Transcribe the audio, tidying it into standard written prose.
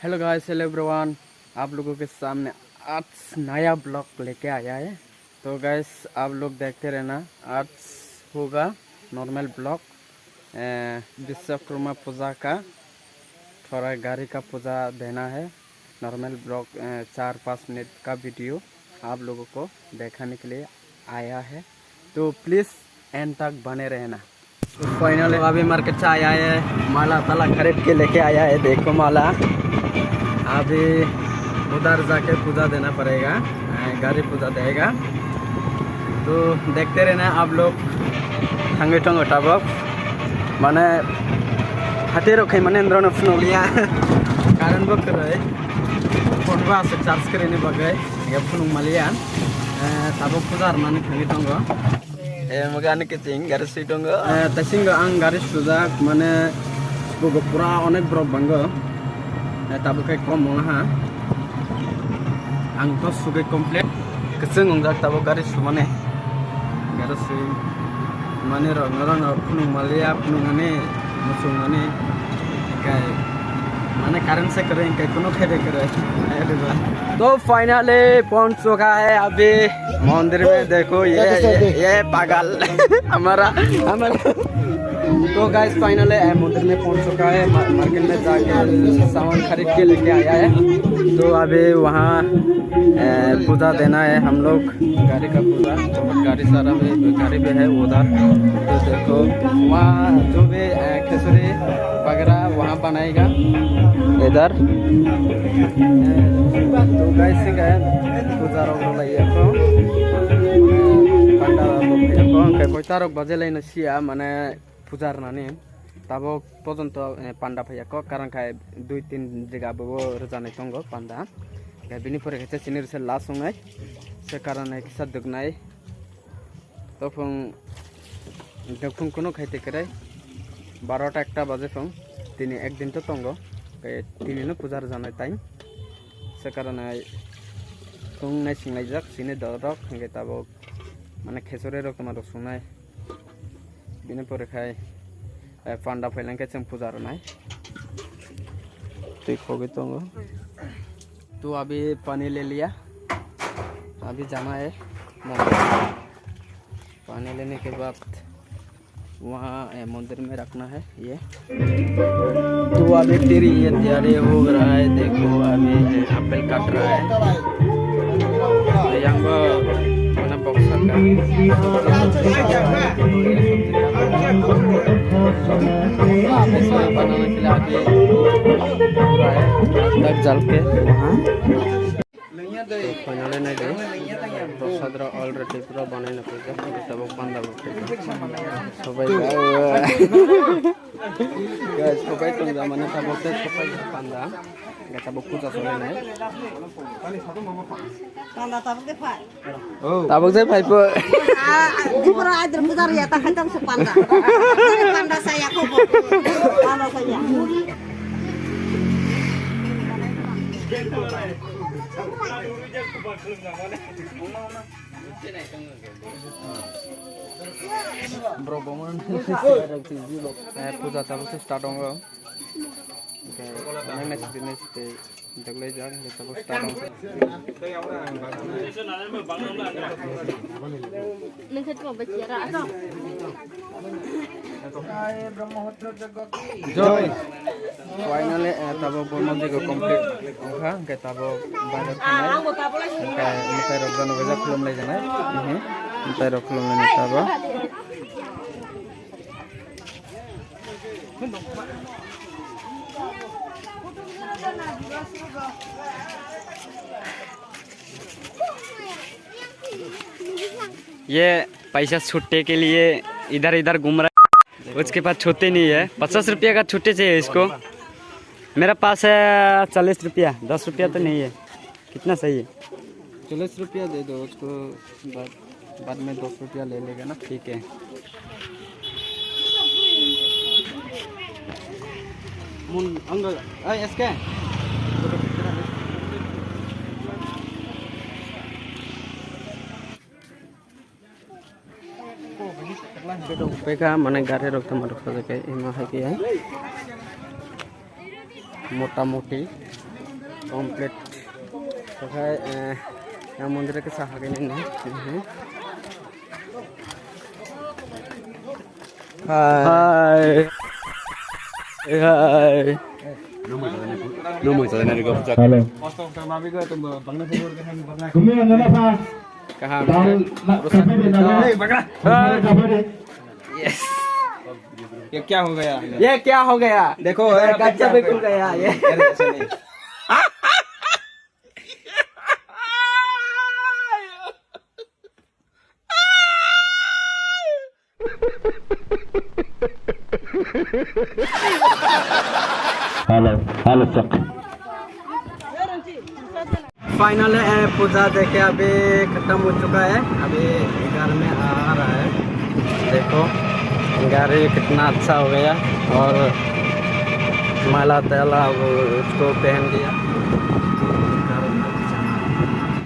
Hello guys, hello everyone. आप लोगों के सामने आज नया ब्लॉग लेके आया है। तो गाइस आप लोग देखते रहना। आज होगा नॉर्मल ब्लॉग विश्वकर्मा पूजा का। थोड़ा गाड़ी का पूजा देना है। नॉर्मल ब्लॉग 4-5 मिनट का वीडियो आप लोगों को दिखाने के लिए आया है, तो प्लीज़ एंड तक बने रहना। तो फाइनली अभी मार्केट से आया है, माला ताला खरीद के लेके आया है। देखो माला, अभी उधर जाके पूजा देना पड़ेगा, गाड़ी पूजा देगा। तो देखते रहना आप लोग। थांगे थंगे टाबक माने हाथे रखे माने इंद्रन फुनौलिया कारण बो करे फोनबा से चार्ज करने बगे ये फुनुं मालिया ताबक पूजा माने थांगे थंगो मगाने के थिंग गाड़ी से दंगो तसिंग आं गाड़ी सुजा माने बुगो पूरा अनेक ब्रक बांगो ताबो कई कम हा आं तो सुगे कमप्लीट गोसों अंजाक ताबो गाड़ी सुमाने गाड़ी सु माने रंग फुनुं मालिया फुनुंगाने मुसुंगाने कई माने कारण से करे कई कोनो खेदे करे। तो फाइनली पहुंच चुका है अभी मंदिर में। देखो ये पागल हमारा तो गाइस फाइनली मंदिर में पहुंच चुका है। मार्केट में जाके सामान खरीद के लेके आया है। तो अभी वहाँ पूजा देना है हम लोग, गाड़ी का पूजा। तो गाड़ी सारा भी गाड़ी भी है उधर। तो देखो वहाँ जो भी खिचड़ी वगैरह वहाँ बनाएगा इधर। तो गाइस पूजा रोग लाइको पंडा कोईटा रोग बजे लाइन सिया माने पूजा रनाने ताबो पर्यन्त पांडा फैयाको कारण खाय 2-3 जगह बो रजानाय दंगो पांडा बिनिफ्राय खेसे सिनिर से लास्ट संनाय से कारण किसा दुगनाय तो फुं देखुं कोनो खाइते करे 12टा-1टा बजे फुं दिनै एक दिन तो दंगो दिनैनो पूजा रजानाय टाइम से कारण फुं नाय सिंनाय जाक सिने दरक हंगे ताबो माने खेसरे रकम आरो संनाय बिनिफ्राय खाय पांडा फैलांके जों पूजा रनाय देखो तो तो अभी पानी ले लिया, अभी जाना है मंदिर। पानी लेने के बाद वहाँ मंदिर में रखना है ये। तो अभी फिर ये तैयारी हो रहा है। देखो अभी एप्पल काट रहा है यहाँ पर बक्सा का बनाने के लिए आगे तक जल के वहाँ फाइनली नहीं गए प्रसाद ऑलरेडी पूरा बनाने पूजा तब पांडा सबाई सबाई तुम माने तब सबाई पांडा तब पूजा चले नहीं तब जे भाई पर पूरा आदर पूजा रे ता खतम से पांडा पांडा saya को पांडा saya bro bangun पूजा तब से स्टार्ट होगा नेक्स्ट जगले जान तब स्टार्ट होगा जय फाइनली तब ब्रह्मजी को कंप्लीट होगा के तब बाजार खानाय मथाय रखजान बजा खुलुमनाय जानाय मथाय रख खुलुमनाय तब ये पैसा छुट्टे के लिए इधर इधर घूम रहा है, उसके पास छुट्टी नहीं है। 50 रुपया का छुट्टी चाहिए इसको। मेरा पास है 40 रुपया, 10 रुपया तो नहीं है। कितना सही है? 40 रुपया दे दो उसको, बाद में 10 रुपया ले लेगा ना, ठीक है। इसके पेका माने गारे रखते मार है मोटा मोटी कम्प्लीट मंदिर के साहागे हाय हाय Halo. कहाँ यस ये क्या हो गया? ये क्या हो गया देखो कच्चा बिल्कुल गया ये Halo cek. फाइनल पूजा देखे अभी खत्म हो चुका है। अभी घर में आ रहा है। देखो गाड़ी कितना अच्छा हो गया और माला ताला वो उसको पहन दिया।